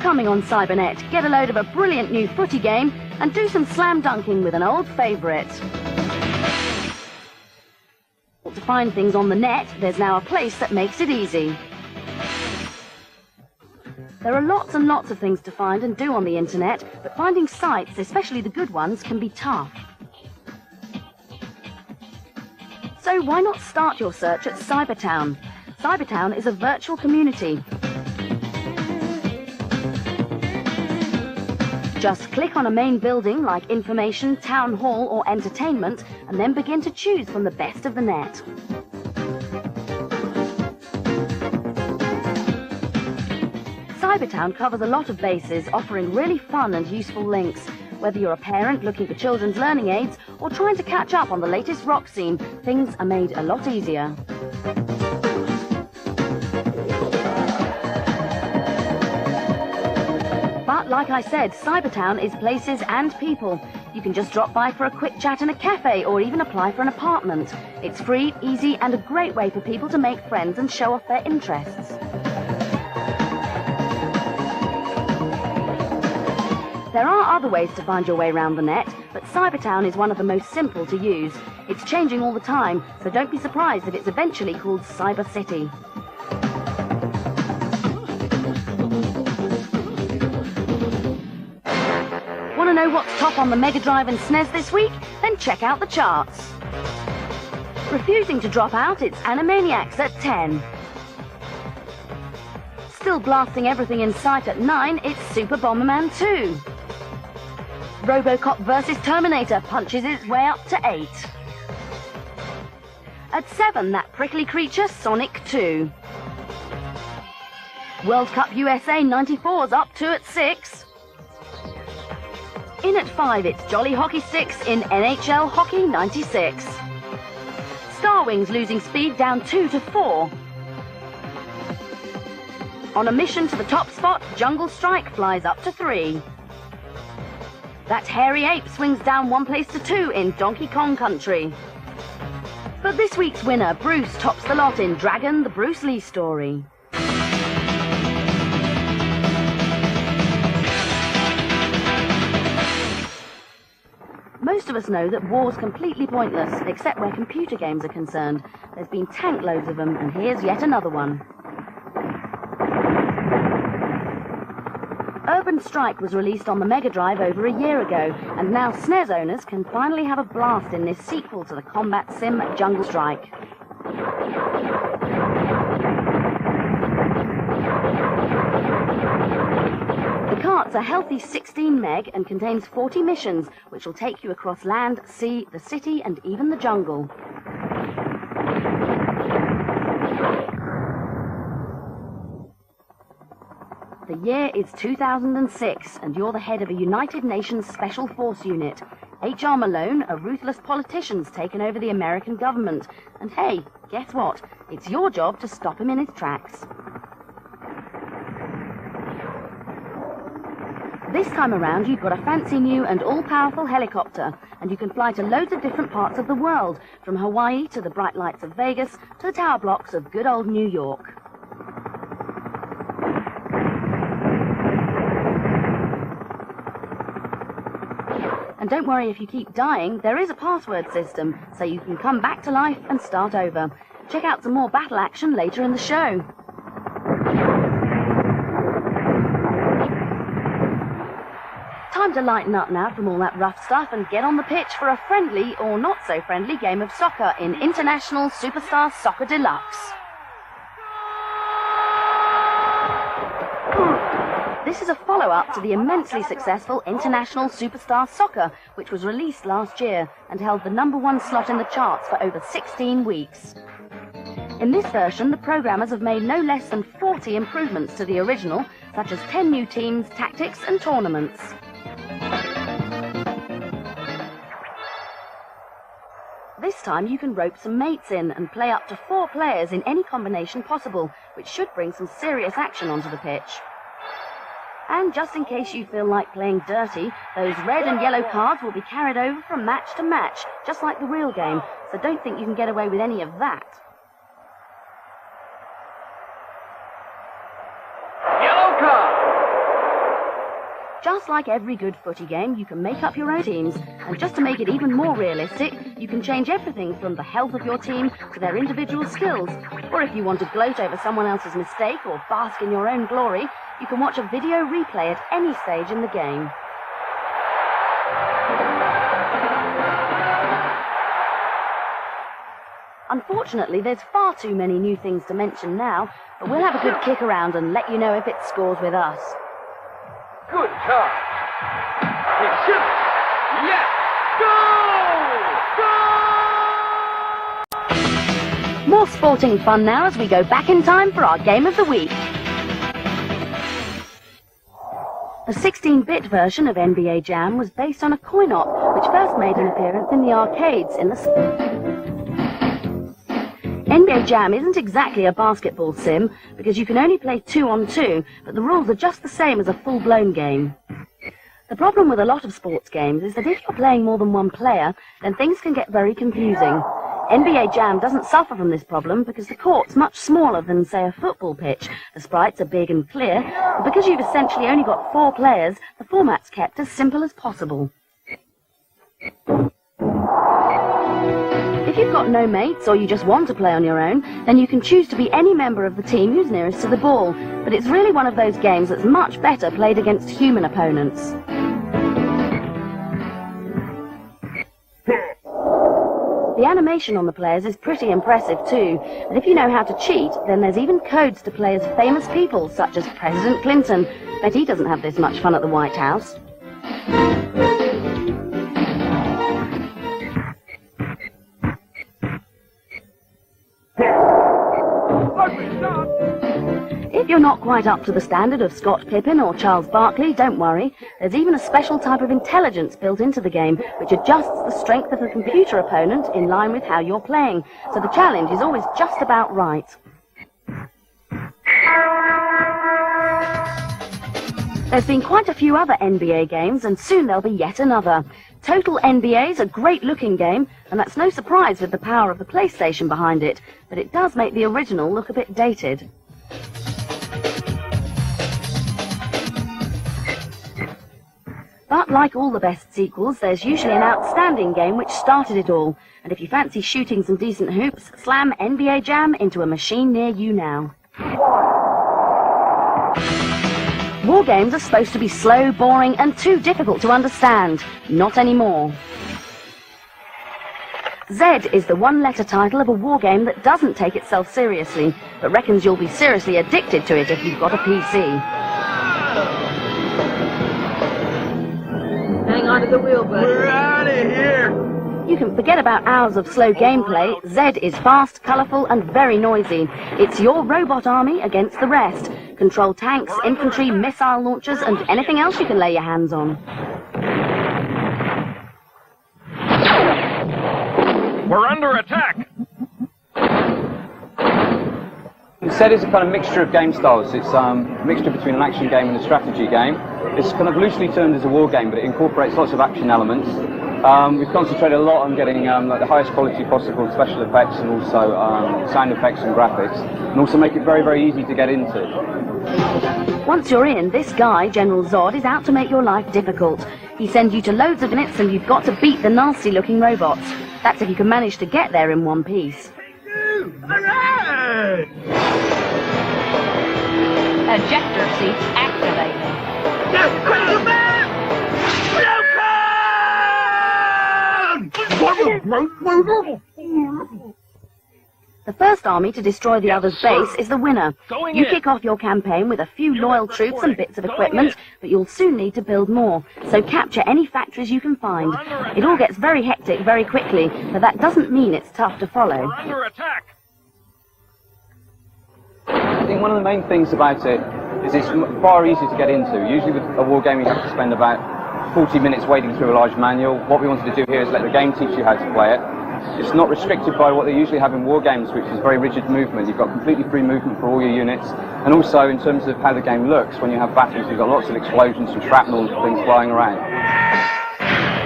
coming on Cybernet. Get a load of a brilliant new footy game and do some slam dunking with an old favourite. To find things on the net, there's now a place that makes it easy. There are lots and lots of things to find and do on the internet, but finding sites, especially the good ones, can be tough. So why not start your search at Cybertown? Cybertown is a virtual community. Just click on a main building like information, town hall or entertainment, and then begin to choose from the best of the net. Cybertown covers a lot of bases, offering really fun and useful links. Whether you're a parent looking for children's learning aids or trying to catch up on the latest rock scene, things are made a lot easier. But like I said, Cybertown is places and people. You can just drop by for a quick chat in a cafe or even apply for an apartment. It's free, easy and a great way for people to make friends and show off their interests. There are other ways to find your way around the net, but Cybertown is one of the most simple to use. It's changing all the time, so don't be surprised if it's eventually called Cyber City. Want to know what's top on the Mega Drive and SNES this week? Then check out the charts. Refusing to drop out, it's Animaniacs at 10. Still blasting everything in sight at 9, it's Super Bomberman 2. RoboCop vs Terminator punches its way up to 8. At 7, that prickly creature, Sonic 2. World Cup USA 94's up to at 6. In at 5, it's Jolly Hockey Sticks in NHL Hockey 96. Star Wings losing speed down 2 to 4. On a mission to the top spot, Jungle Strike flies up to 3. That hairy ape swings down one place to 2 in Donkey Kong Country. But this week's winner, Bruce, tops the lot in Dragon, the Bruce Lee story. Most of us know that war's completely pointless, except where computer games are concerned. There's been tank loads of them, and here's yet another one. Urban Strike was released on the Mega Drive over a year ago, and now SNES owners can finally have a blast in this sequel to the combat sim Jungle Strike. The cart's a healthy 16 meg and contains 40 missions, which will take you across land, sea, the city, and even the jungle. The year is 2006, and you're the head of a United Nations Special Force unit. H.R. Malone, a ruthless politician's taken over the American government. And hey, guess what? It's your job to stop him in his tracks. This time around, you've got a fancy new and all-powerful helicopter, and you can fly to loads of different parts of the world, from Hawaii to the bright lights of Vegas to the tower blocks of good old New York. And don't worry if you keep dying, there is a password system, so you can come back to life and start over. Check out some more battle action later in the show. Time to lighten up now from all that rough stuff and get on the pitch for a friendly or not so friendly game of soccer in International Superstar Soccer Deluxe. This is a follow-up to the immensely successful International Superstar Soccer, which was released last year and held the #1 slot in the charts for over 16 weeks. In this version, the programmers have made no less than 40 improvements to the original, such as 10 new teams, tactics and tournaments. This time you can rope some mates in and play up to 4 players in any combination possible, which should bring some serious action onto the pitch. And just in case you feel like playing dirty, those red and yellow cards will be carried over from match to match, just like the real game, so don't think you can get away with any of that. Yellow card. Just like every good footy game, you can make up your own teams, and just to make it even more realistic, you can change everything from the health of your team to their individual skills. Or if you want to gloat over someone else's mistake or bask in your own glory, you can watch a video replay at any stage in the game. Unfortunately, there's far too many new things to mention now, but we'll have a good kick around and let you know if it scores with us. Good touch. He shoots. Yes. Goal! Goal! More sporting fun now as we go back in time for our Game of the Week. The 16-bit version of NBA Jam was based on a coin-op, which first made an appearance in the arcades in the... NBA Jam isn't exactly a basketball sim, because you can only play 2-on-2, but the rules are just the same as a full-blown game. The problem with a lot of sports games is that if you're playing more than one player, then things can get very confusing. NBA Jam doesn't suffer from this problem because the court's much smaller than, say, a football pitch. The sprites are big and clear, but because you've essentially only got 4 players, the format's kept as simple as possible. If you've got no mates or you just want to play on your own, then you can choose to be any member of the team who's nearest to the ball. But it's really one of those games that's much better played against human opponents. The animation on the players is pretty impressive too, and if you know how to cheat, then there's even codes to play as famous people such as President Clinton. Bet he doesn't have this much fun at the White House. If you're not quite up to the standard of Scott Pippen or Charles Barkley, don't worry. There's even a special type of intelligence built into the game, which adjusts the strength of the computer opponent in line with how you're playing. So the challenge is always just about right. There's been quite a few other NBA games, and soon there'll be yet another. Total NBA's a great-looking game, and that's no surprise with the power of the PlayStation behind it, but it does make the original look a bit dated. But like all the best sequels, there's usually an outstanding game which started it all, and if you fancy shooting some decent hoops, slam NBA Jam into a machine near you now. War games are supposed to be slow, boring, and too difficult to understand. Not anymore. Z is the one-letter title of a war game that doesn't take itself seriously, but reckons you'll be seriously addicted to it if you've got a PC. Hang on to the wheel, buddy. We're out of here. You can forget about hours of slow gameplay. Z is fast, colourful, and very noisy. It's your robot army against the rest. Control tanks, infantry, missile launchers, and anything else you can lay your hands on. We're under attack. SNES is a kind of mixture of game styles. It's a mixture between an action game and a strategy game. It's kind of loosely termed as a war game, but it incorporates lots of action elements. We've concentrated a lot on getting like the highest quality possible special effects and also sound effects and graphics, and also make it very, very easy to get into. Once you're in, this guy, General Zod, is out to make your life difficult. He sends you to loads of minutes and you've got to beat the nasty-looking robots. That's if you can manage to get there in one piece. Hooray! Ejector seats activated. The first army to destroy the other's base is the winner. You kick off your campaign with a few loyal troops and bits of equipment, but you'll soon need to build more, so capture any factories you can find. It all gets very hectic very quickly, but that doesn't mean it's tough to follow. We're under attack. I think one of the main things about it is it's far easier to get into. Usually with a war game you have to spend about 40 minutes wading through a large manual. What we wanted to do here is let the game teach you how to play it. It's not restricted by what they usually have in war games, which is very rigid movement. You've got completely free movement for all your units, and also in terms of how the game looks, when you have battles, you've got lots of explosions and shrapnel and things flying around.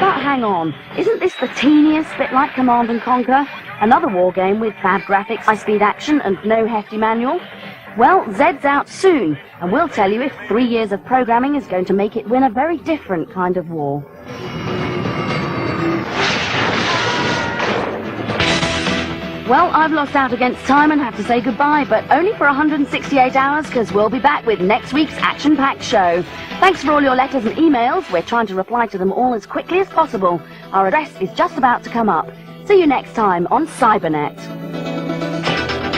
But hang on, isn't this the teeniest bit like Command & Conquer? Another war game with bad graphics, high-speed action, and no hefty manual? Well, Zed's out soon, and we'll tell you if 3 years of programming is going to make it win a very different kind of war. Well, I've lost out against time and have to say goodbye, but only for 168 hours, because we'll be back with next week's action-packed show. Thanks for all your letters and emails. We're trying to reply to them all as quickly as possible. Our address is just about to come up. See you next time on Cybernet.